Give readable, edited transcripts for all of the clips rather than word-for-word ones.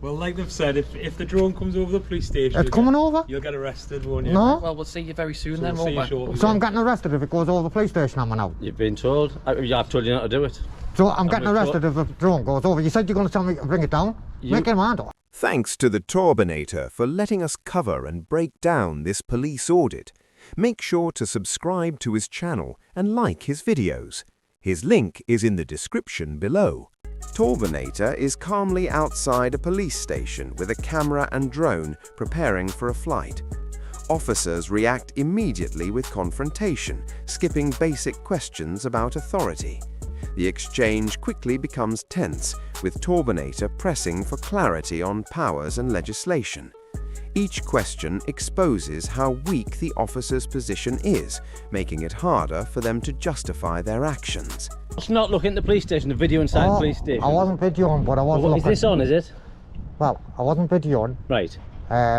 Well, like they've said, if the drone comes over the police station, It's coming over? You'll get arrested, won't you? No. Well, we'll see you very soon So then, we'll see you won't we? shortly. So I'm getting arrested if it goes over the police station, am I now? You've been told. I've told you not to do it. So I'm getting we've arrested if the drone goes over. You said you're going to tell me to bring it down. Make it mind. Thanks to the Turbinator for letting us cover and break down this police audit. Make sure to subscribe to his channel and like his videos. His link is in the description below. Turbinator is calmly outside a police station with a camera and drone preparing for a flight. Officers react immediately with confrontation, skipping basic questions about authority. The exchange quickly becomes tense, with Turbinator pressing for clarity on powers and legislation. Each question exposes how weak the officer's position is, making it harder for them to justify their actions. Let's not look in the police station, the video inside the police station. I wasn't videoing, but I was Well, looking. is this on, is it? Well, I wasn't videoing. Right.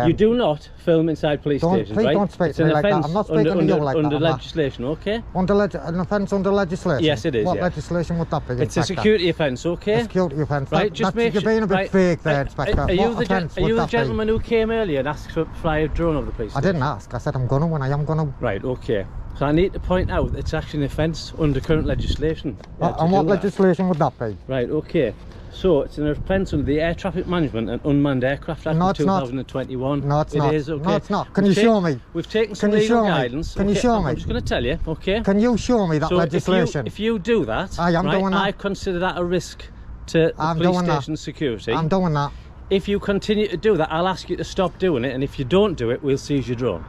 You do not film inside police stations, please right? don't speak It's to an me like that. offence I'm not speaking to you like that. under I'm not. legislation, okay? An offence under legislation? Yes, it is, What yeah. legislation would that be, It's a Inspector? security offence, okay? A security offence. Right, just make you're being a bit right, fake there, Inspector. Are you What offence are would you the that be? gentleman who came earlier and asked to fly a drone over the police I station? didn't ask. I said I'm gonna when I am gonna. Right, okay. So I need to point out it's actually an offence under current legislation. And what legislation would that be? Right, okay. So it's an offence under the Air Traffic Management and Unmanned Aircraft Act No, of it's not. 2021. No, it's not. It is, okay. No, it's not. Can you show me? We've taken some Can you legal show me? guidance. Can you show me? I'm just going to tell you, okay? Can you show me that So legislation? if you do that, I am right, doing that. I consider that a risk to the police station security. I'm doing that. If you continue to do that, I'll ask you to stop doing it, and if you don't do it, we'll seize your drone.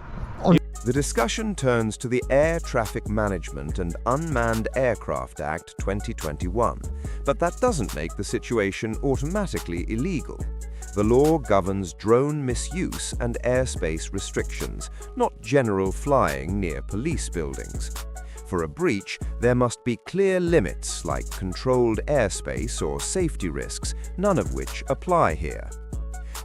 The discussion turns to the Air Traffic Management and Unmanned Aircraft Act 2021, but that doesn't make the situation automatically illegal. The law governs drone misuse and airspace restrictions, not general flying near police buildings. For a breach, there must be clear limits like controlled airspace or safety risks, none of which apply here.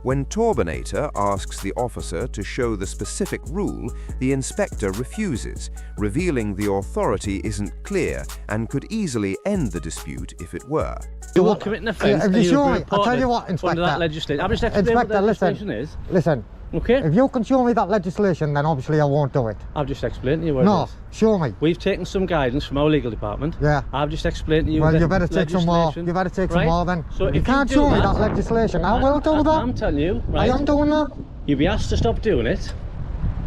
When Turbinator asks the officer to show the specific rule, the inspector refuses, revealing the authority isn't clear and could easily end the dispute if it were. You will commit an offence and you will be I'll tell you what, reported Inspector. under that legislation. I'm just explaining what the legislation is. Listen. Okay? If you can show me that legislation, then obviously I won't do it. I've just explained to you what it No, is. show me. We've taken some guidance from our legal department. Yeah. I've just explained to you. Well, the you better take some more. legislation, You better take some right? more then. So you if can't do show me that legislation. I will do that. I'm telling you, right? I am doing that. You'll be asked to stop doing it.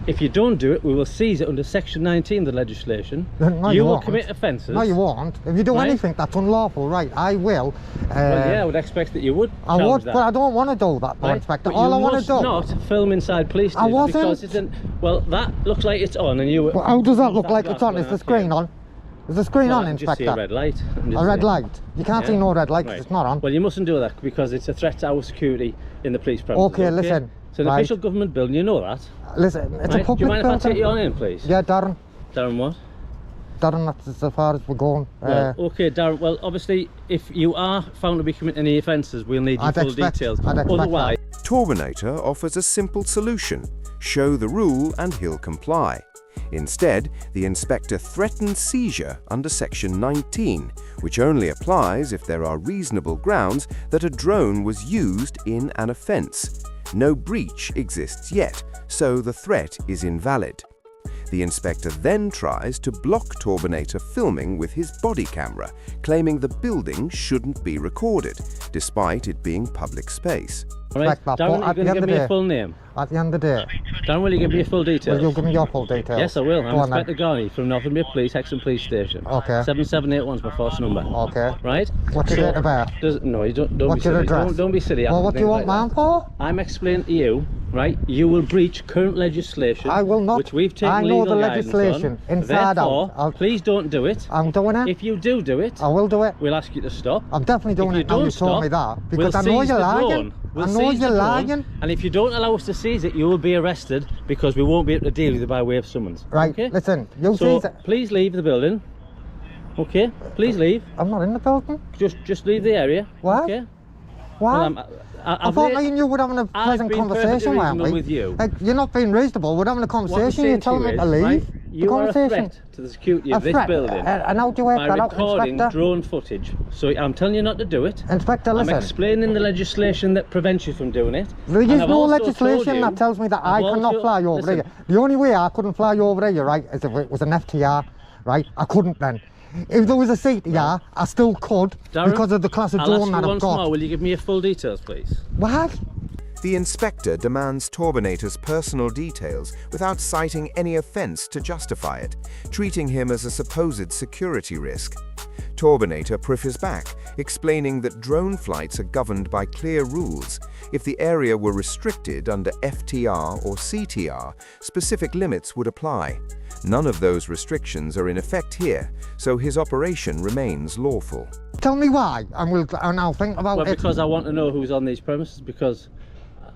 If you don't do it, we will seize it under Section 19 of the legislation. No, you will won't. commit offences. No, you won't. If you do Right? anything that's unlawful, right, I will. Well, yeah, I would expect that you would. I would, that. but I don't want to do that, Right? Inspector. But All you I want to must do. not film inside police stations wasn't. because it's in. Well, that looks like it's on, and you. Well, how does that look like it's on? Is the screen on? Is the screen on, I can just see Inspector? a red light. A red light. You can't see no red light 'cause Right. it's not on. Well, you mustn't do that because it's a threat to our security in the police premises. Okay, listen. It's an right. official government building, you know that. Listen, it's Right? a public Do you mind if I building. take you on in, please? Yeah, Darren. Darren, what? Darren, that's as far as we're going. Well, okay, Darren. Well, obviously, if you are found to be committing any offences, we'll need your full details. I'd expect Otherwise, Turbinator offers a simple solution. Show the rule and he'll comply. Instead, the inspector threatens seizure under Section 19, which only applies if there are reasonable grounds that a drone was used in an offence. No breach exists yet, so the threat is invalid. The inspector then tries to block Turbinator filming with his body camera, claiming the building shouldn't be recorded, despite it being public space. all right, Like that, Darren, but you're at the going to end give of me the a full name. At the end of the day, Darren, will you give me your full details? will you give me your full details? Yes, I will. I'm Go on, Inspector Garney from Northern Police, Hexham Police Station. Okay. 7781's my first number. Okay. Right? What's your date of birth? No, you don't be What's your silly. address? Don't be silly. Well, what do you want mine for? I'm explaining to you, right? You will breach current legislation. I will not. Which we've taken I know legal the guidance legislation on. inside Therefore, out. please don't do it. I'm doing it. If you do it, I will do it. we'll ask you to stop. I'm definitely doing If it now you don't told me stop, that. Because we'll I know seize you're the lying. drone. We'll I know seize the you're drone, lying. And if you don't allow us to seize it, you will be arrested because we won't be able to deal with it by way of summons. Right, Okay? listen, you So seize it. please leave the building. Okay? Please leave. I'm not in the building. Just leave the area. What? Okay? Why? Well, I thought me and you were having a pleasant been conversation, perfectly weren't we? reasonable with you. Like, you're not being reasonable. We're having a What I'm conversation. saying You're telling to me you to is, leave. right, You are a threat to the security of this building And how do you work by that out, recording Inspector? drone footage. So I'm telling you not to do it. Inspector, listen. I'm explaining the legislation that prevents you from doing it. There is And I've no also told legislation you- that tells me that I I've cannot also- fly over listen, here. The only way I couldn't fly over here, right, is if it was an FTR, right? I couldn't then. If there was a CTR, I still could Darren, because of the class of I'll drone ask that you I've once got. more, will you give me your full details, please? What? The inspector demands Torbinator's personal details without citing any offence to justify it, treating him as a supposed security risk. Torbinator prefers back, explaining that drone flights are governed by clear rules. If the area were restricted under FTR or CTR, specific limits would apply. None of those restrictions are in effect here, so his operation remains lawful. Tell me why, and I'll think about Well, it. because I want to know who's on these premises, because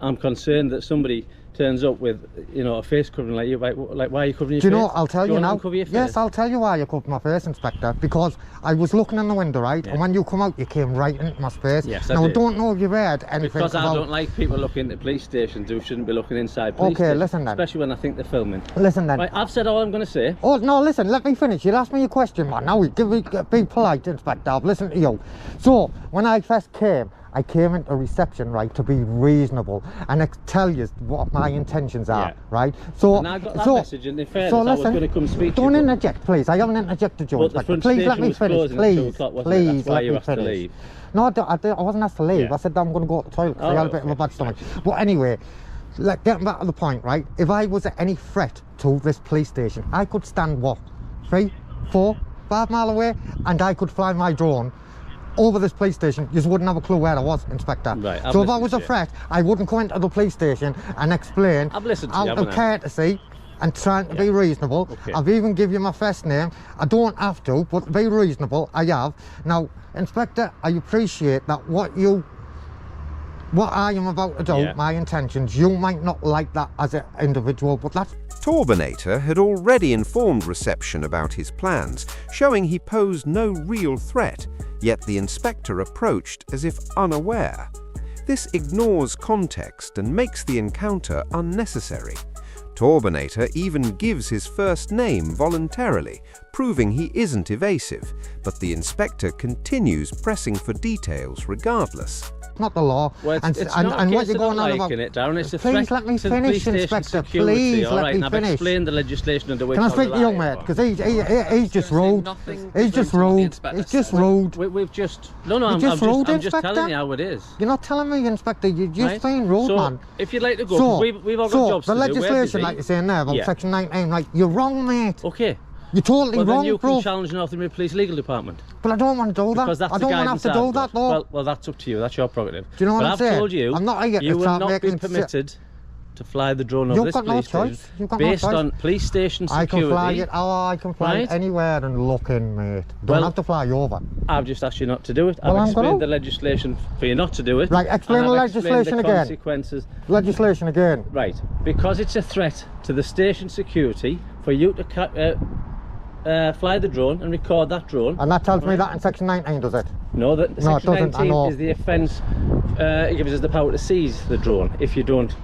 I'm concerned that somebody turns up with, you know, a face covering like you. Like why are you covering your face? Do you know, I'll tell you wanna now. uncover your face? Yes, I'll tell you why you covered my face, Inspector. Because I was looking in the window, right? Yeah. And when you come out, you came right into my face. Yes, I now, I did. don't know if you've heard anything Because about... I don't like people looking at police stations who shouldn't be looking inside police Okay, stations, listen then. especially when I think they're filming. Listen then. Right, I've said all I'm going to say. Oh, no, listen, let me finish. You'll ask me a question, man. Now, be polite, Inspector. I've listened to you. So, when I first came, I came into reception, right, to be reasonable and I tell you what my intentions are, Yeah. right? So, And I got that message, and in fairness, so I was listen, going to come speak to you. don't but- interject, please. I haven't interjected you, But the Inspector. front Please let station me was finish, closing at 2 please. o'clock, wasn't it? Please That's why let you me have to finish. leave. No, I wasn't asked to leave. Yeah. I said I'm going to go to the toilet because I Oh, had a bit of a okay. bad stomach. But anyway, getting back to the point, right? If I was any threat to this police station, I could stand what? 3, 4, 5 miles away and I could fly my drone over this police station. You wouldn't have a clue where I was, Inspector. Right, I've so if I listened was to a you. threat, I wouldn't come into the police station and explain I've listened to you, out of haven't I? courtesy and trying to be reasonable. Okay. I've even give you my first name. I don't have to, but be reasonable, I have. Now, Inspector, I appreciate that what I am about to do, Yeah. my intentions, you might not like that as an individual, but that's... Torbinator had already informed reception about his plans, showing he posed no real threat, yet the inspector approached as if unaware. This ignores context and makes the encounter unnecessary. Torbinator even gives his first name voluntarily, proving he isn't evasive, but the inspector continues pressing for details regardless. not the law. Well, it's not a and case what you're of going not on about? liking it, Darren. It's a Please threat let me to the finish, police station Inspector. security. Please all let right, me and I've finish. explained the legislation under which Can I I'll speak to you, rely mate? on. Because he's just rude. He's just rude. He's just rude. We've just no. I'm just rude, just Inspector. telling you how it is. You're not telling me, Inspector. You're just Right? saying rude, So, man. if you'd like to go, So, 'cause we've all got so jobs the to do. We're legislation, busy. like you're saying there, about Yeah. Section 19, like, you're wrong, mate. Okay. You're totally Well, wrong, then you bro. can challenge Northumbria Police Legal Department. But I don't want to do that. Because that's I the don't want to have guidance to do I've that, got. though. Well, that's up to you. That's your prerogative. Do you know what but I'm I've saying? told you, I'm not here to you will start not be making permitted to fly the drone over You've this got no police station choice. You've got no based choice. on police station I security. can fly it. Oh, I can fly Right? it anywhere and look in, mate. Don't Well, have to fly over. I've just asked you not to do it. Well, I've I'm explained gonna. the legislation for you not to do it. Right, explain and the I've explained legislation the again. Consequences. Legislation again. Right, because it's a threat to the station security for you to fly the drone and record that drone. And that tells me that in Section 19, does it? No, that No, it Section doesn't, I 19 know. is the offence. It gives us the power to seize the drone if you don't.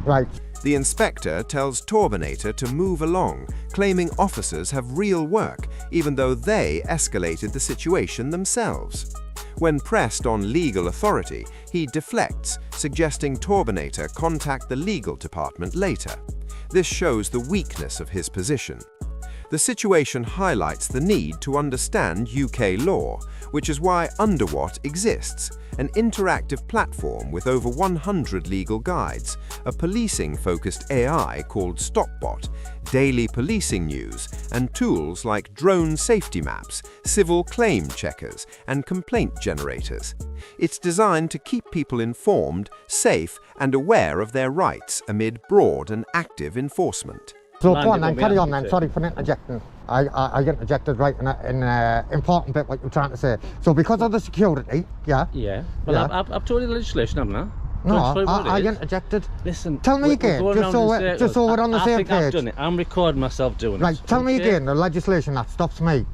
Right. The inspector tells Torbinator to move along, claiming officers have real work, even though they escalated the situation themselves. When pressed on legal authority, he deflects, suggesting Torbinator contact the legal department later. This shows the weakness of his position. The situation highlights the need to understand UK law, which is why Underwater exists, an interactive platform with over 100 legal guides, a policing-focused AI called StopBot, daily policing news, and tools like drone safety maps, civil claim checkers, and complaint generators. It's designed to keep people informed, safe, and aware of their rights amid broad and active enforcement. So Man, go on you then, don't be carry on happy then. to. Sorry for interjecting. I interjected right in an important bit what you're trying to say. So because of the security, yeah? Yeah. Well, Yeah. I've told you the legislation, haven't I? No, Don't tell you what it I is. interjected. Listen. Tell me we're again, going just round so in we're- circles. just so we're on the I same think I've page. done it. I'm recording myself doing Right, it. tell me Okay? again the legislation that stops me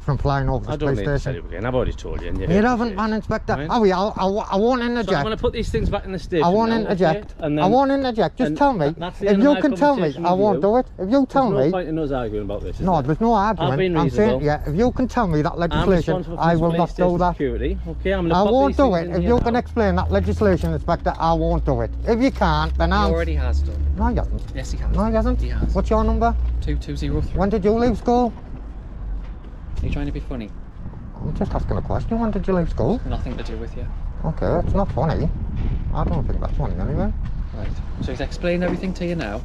from flying over I this don't police need to say station? it again. I've already told you. And You haven't, man, Inspector. Right. Oh, yeah, I won't interject. So I'm going to put these things back in the station. I won't now, interject. okay? And then, I won't interject. Just and tell me. that's the If end of you my can tell me, conversation I with won't you. do it. If you tell There's me. no point in us arguing about this. No, there's no argument. I've been I'm saying, reasonable. yeah, if you can tell me that I'm legislation, responsible for I this will police not do station that. security. Okay, I'm going to I put won't these do things it. in If here you now. can explain that legislation, Inspector, I won't do it. If you can't, then He I'll... already has done. No, he hasn't. Yes, he has. No, he hasn't. He has. What's your number? 2203. When did you leave school? Are you trying to be funny? I'm just asking a question. When did you leave school? Nothing to do with you. Okay, that's not funny. I don't think that's funny anyway. Right. So he's explained everything to you now.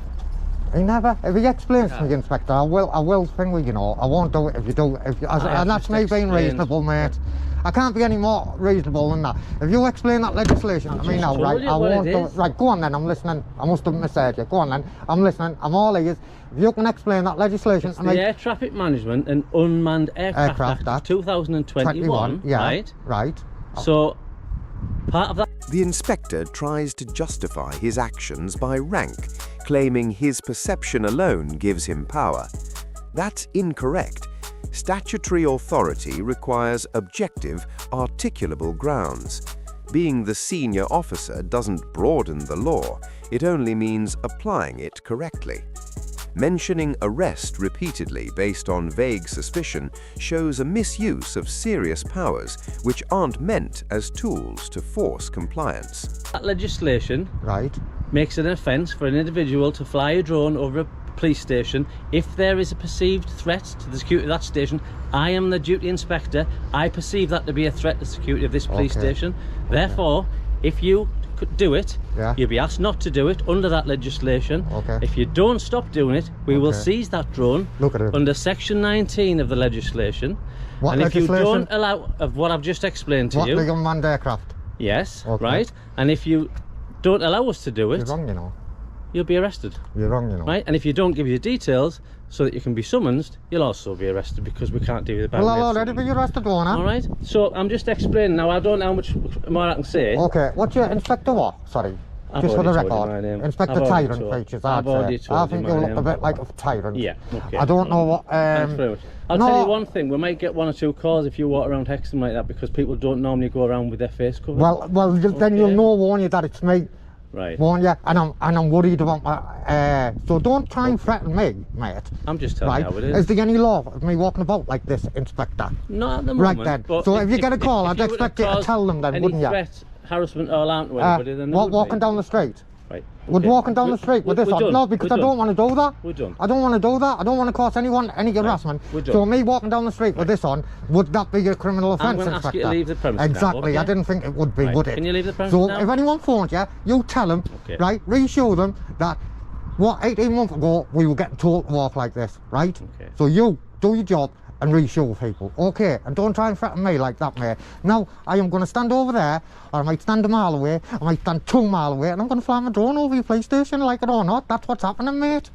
He never. If he explains to Yeah. me, Inspector, I will think with you know. I won't do it if you do. And that's just me being explained. reasonable, mate. I can't be any more reasonable than that. If you explain that legislation to me now, told right, you I what won't it do is. it. Right, go on then, I'm listening. I must have misheard you. Go on then, I'm listening. I'm all ears. If you can explain that legislation It's to the me. Air Traffic Management and Unmanned Aircraft Act 2021, yeah, right? right. So, part of that... The inspector tries to justify his actions by rank, claiming his perception alone gives him power. That's incorrect. Statutory authority requires objective, articulable grounds. Being the senior officer doesn't broaden the law, it only means applying it correctly. Mentioning arrest repeatedly based on vague suspicion shows a misuse of serious powers which aren't meant as tools to force compliance. That legislation Right. makes it an offence for an individual to fly a drone over a police station if there is a perceived threat to the security of that station. I am the duty inspector. I perceive that to be a threat to the security of this police Okay. station. Therefore, if you could do it, Yeah. you'll be asked not to do it under that legislation. Okay. If you don't stop doing it, we will Okay. seize that drone Look at him. under section 19 of the legislation. What and if you legislation? don't allow of what I've just explained to What you, the unmanned aircraft? yes, Okay. right, and if you don't allow us to do You're it, wrong, you know. you'll be arrested. You're wrong, you know. Right, and if you don't give your details so that you can be summoned, you'll also be arrested because we can't do the Well, I'll already be arrested, won't I? All right, so I'm just explaining now. I don't know how much more I can say. Okay, what's your Inspector what? Sorry. I've Just for the already told record. you my name. Inspector I've already Tyrant told- features, I've I'd already say. told I you think my you look name. a bit like a tyrant. Yeah, okay. I don't know what... Thanks very much. I'll no. tell you one thing: we might get 1 or 2 calls if you walk around Hexham like that because people don't normally go around with their face covered. Well, then you'll Okay. know, won't you, that it's me, right. won't you? And I'm worried about my... so don't try and threaten me, mate. I'm just telling Right? you how it is. Is there any law of me walking about like this, Inspector? Not at the Right moment. then. but So if you get a call, if I'd you were to expect you to cause tell them then, any wouldn't you? threat, harassment or alarm to anybody, then there would Walking be. down the street? Right. Would okay. walking down the street with this we're on? done. No, because We're I don't done. want to do that. We're done. I don't want to do that. I don't want to cause anyone any harassment. we're done. So me walking down the street with this on, would that be a criminal offence, I'm going to ask Inspector? you to leave the premises now, Exactly. I okay? didn't think it would be, Right. would it? Can you leave the premises So now? if anyone phones you, you tell them, Okay. right, reassure them that, 18 months ago, we were getting told to walk like this, right? Okay. So you do your job and reassure people, okay? And don't try and threaten me like that, mate. Now, I am going to stand over there, or I might stand a mile away, I might stand 2 miles away, and I'm going to fly my drone over your police station, like it or not. That's what's happening, mate.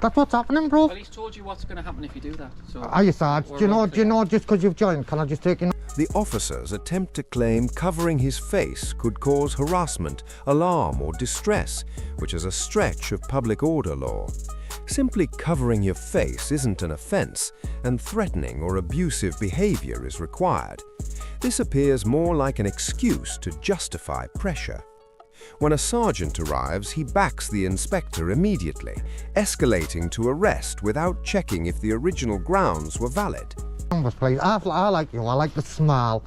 That's what's happening, bro. Well, he's told you what's going to happen if you do that. So Are you sad? we're Do you know? wrong Do you for know? Just because you've joined, can I just take you? The officers attempt to claim covering his face could cause harassment, alarm or distress, which is a stretch of public order law. Simply covering your face isn't an offence, and threatening or abusive behaviour is required. This appears more like an excuse to justify pressure. When a sergeant arrives, he backs the inspector immediately, escalating to arrest without checking if the original grounds were valid. Numbers, please. I like you. I like the smile.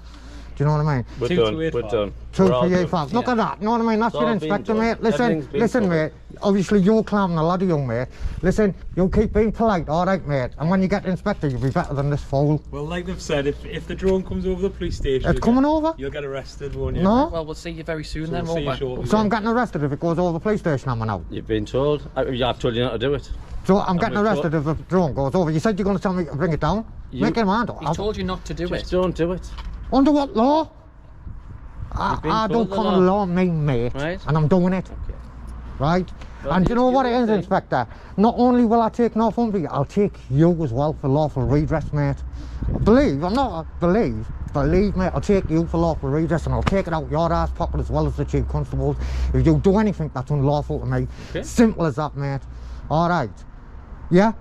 Do you know what I mean? We're 2 done. to 8 We're five. done. 2 We're all 3 8 done. 5. Look at that. You know what I mean? That's It's your all been inspector, done. mate. Listen, Everything's been listen, covered. mate. Obviously, you're climbing a ladder, young mate. Listen, you keep being polite, all right, mate. And when you get the inspector, you'll be better than this fool. Well, like they've said, if the drone comes over the police station, It's you'll coming get- over? You'll get arrested, won't you? No? Well, we'll see you very soon So then, we'll see won't you we? shortly. So I'm getting arrested if it goes over the police station, am I now? You've been told. I've told you not to do it. So I'm getting we've arrested if the drone goes over. You said you're going to tell me to bring it down. Make your mind up. He's told you not to do Just it. don't do it. Under what law? been I told don't the common law. law me, mate. Right. And I'm doing it. Okay. Right? Well, And do you know what it is, thing. Inspector? Not only will I take Northumberland, I'll take you as well for lawful redress, mate. Believe me, I'll take you for lawful redress and I'll take it out your ass pocket as well as the Chief Constable's if you do anything that's unlawful to me. Okay. Simple as that, mate. Alright. Yeah?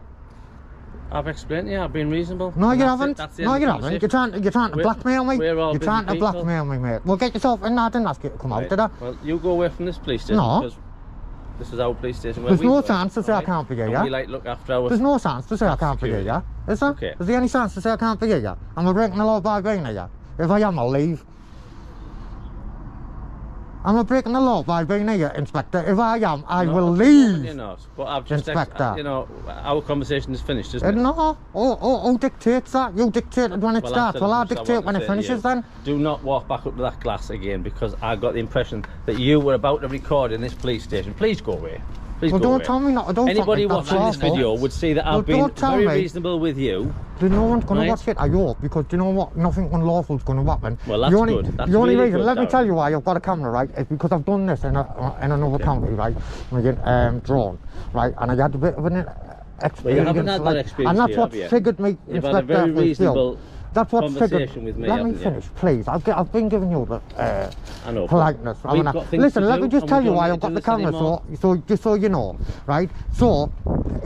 I've explained to you, I've been reasonable. No, And you that's it, haven't. that's the No, end you of the haven't. conversation. You're trying to We're- blackmail me. we're all You're trying to busy people. blackmail me, mate. Well, get yourself in. I didn't ask you to come out, Right. did I? Well, you go away from this police station No. because this is our police station. Where There's we no work, chance to say I alright? can't be here, And yeah? we like look after our. There's no chance to say I can't be here, yeah? Is there? Okay. Is there any chance to say I can't be here, yeah? Am I breaking the law by being here, yeah? If I am, I'll leave. Am I breaking the law by being here, Inspector? If I am, I No, will at the moment leave. You're not. But I've just, Inspector. you know, our conversation is finished, isn't it? No, who dictates that? You dictated when it starts. Well, I dictate when it finishes then. Do not walk back up to that glass again because I got the impression that you were about to record in this police station. Please go away. Please Well, go don't away. tell me not to do Anybody something. That's watching this awful. video would see that Well, I've been don't tell very me. reasonable with you. No one's going Right. to watch it, I hope, because do you know what? Nothing unlawful's going to happen. Well, that's the only, good. That's the only really reason, good, let me Darren. tell you why I've got a camera, right, is because I've done this in another county, right, drone, right, and I had a bit of an experience. Well, you haven't had that like, experience and that's here, what have you? triggered me, You've had a Inspector, very with you. reasonable That's what conversation with me, Let me haven't you? finish, please. I've been giving you the I know. but politeness. we've got things Listen, to let do, me just and tell we you don't why need I've to got do the this camera, anymore. so just so you know, right? So,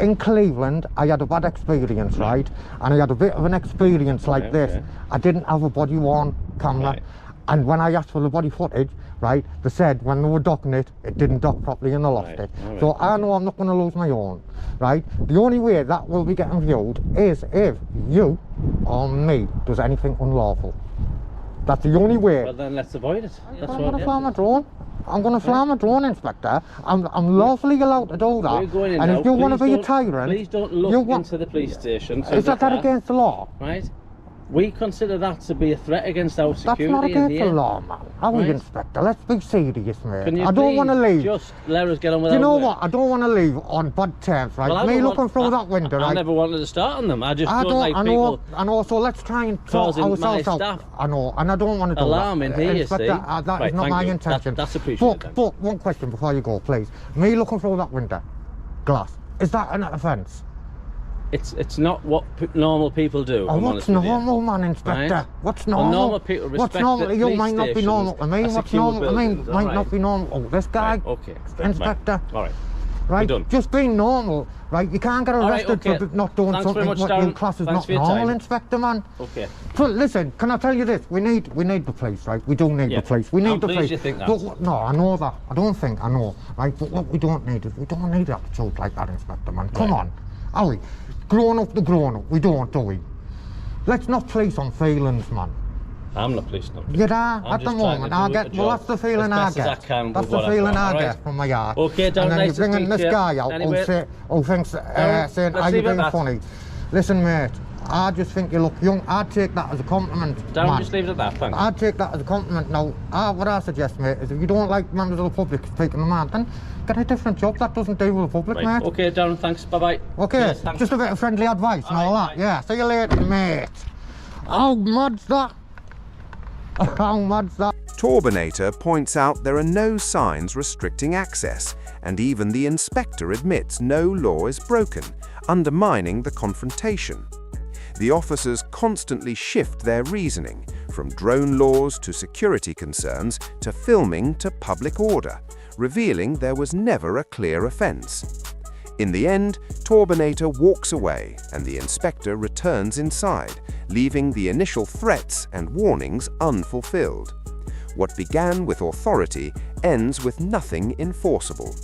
in Cleveland, I had a bad experience, right? And I had a bit of an experience like Okay, this. okay. I didn't have a body worn camera. Right. And when I asked for the body footage, right, they said when they were docking it, it didn't dock properly and they lost Right, it. all right. So I know I'm not going to lose my own, right? The only way that will be getting viewed is if you or me does anything unlawful. That's the only way. Well, then let's avoid it. That's I'm what. going to fly my drone. I'm going to fly my drone, Inspector. I'm lawfully allowed to do that. We're going in And now. if you want to Please be a don't- tyrant, Please don't you look want- into the police station. is that against the law? Right? We consider that to be a threat against our That's security not in against the here. law, man. How Right. Inspector? Let's be serious, mate. Can you I don't want to please leave. just let us get on with Do you our know work? what? I don't want to leave on bad terms, right? Well, I Me don't looking want- through I- that window, I right? never wanted to start on them. I just I don't like I know, people I know, so let's try and sort causing my ourselves out. staff I know, and I don't want to do alarm in that. here, you Inspector, see. that Right, is not thank my you. intention. That's appreciated then. But one question before you go, please. Me looking through that window, glass, is that an offence? It's not what normal people do. Oh, I'm what's honest with you. normal, man, Inspector? Right? What's Well, normal? normal people What's respect normal that to you police might not be stations normal to me. are What's secure normal to me buildings, might alright. not be normal. Oh, this guy, Right, okay. Inspector. Right. All right. Right, done. just being normal, right? You can't get right, arrested okay. for not doing Thanks very something much, what you Darren. class as Thanks not for your normal, time. Inspector, man. Okay. So listen, can I tell you this? We need the police, right? We do need Yeah. the police. We need I'm the pleased police. you think that. But no, I know that. I don't think I know, right? But what we don't need is we don't need attitude like that, Inspector, man. Come Right. on, are we? Grown up to grown up. We don't, do we? Let's not police on feelings, man. I'm not policing them. You are I'm at the just trying moment. to I do get. a Well, job that's the feeling as I best as get. I can That's with the what I've feeling got, I alright? get from my yard. Okay, Darren, and then nice you're to bringing speak this to you. guy out Anyway. who thinks Darren, saying, let's "Are you leave it being at that. funny?" Listen, mate. I just think you look young. I'd take that as a compliment. Darren, man. just leave it at that, thanks. I'd take that as a compliment. Now, what I suggest, mate, is if you don't like members of the public speaking the man, then get a different job that doesn't deal with the public, Right. mate. Okay, Darren, thanks. Bye-bye. Okay, Yes, thanks. just a bit of friendly advice and all that. Aye. Yeah, see you later, mate. How mad's that? How mad's that? Torbinator points out there are no signs restricting access, and even the inspector admits no law is broken, undermining the confrontation. The officers constantly shift their reasoning, from drone laws to security concerns to filming to public order, revealing there was never a clear offence. In the end, Torbinator walks away and the inspector returns inside, leaving the initial threats and warnings unfulfilled. What began with authority ends with nothing enforceable.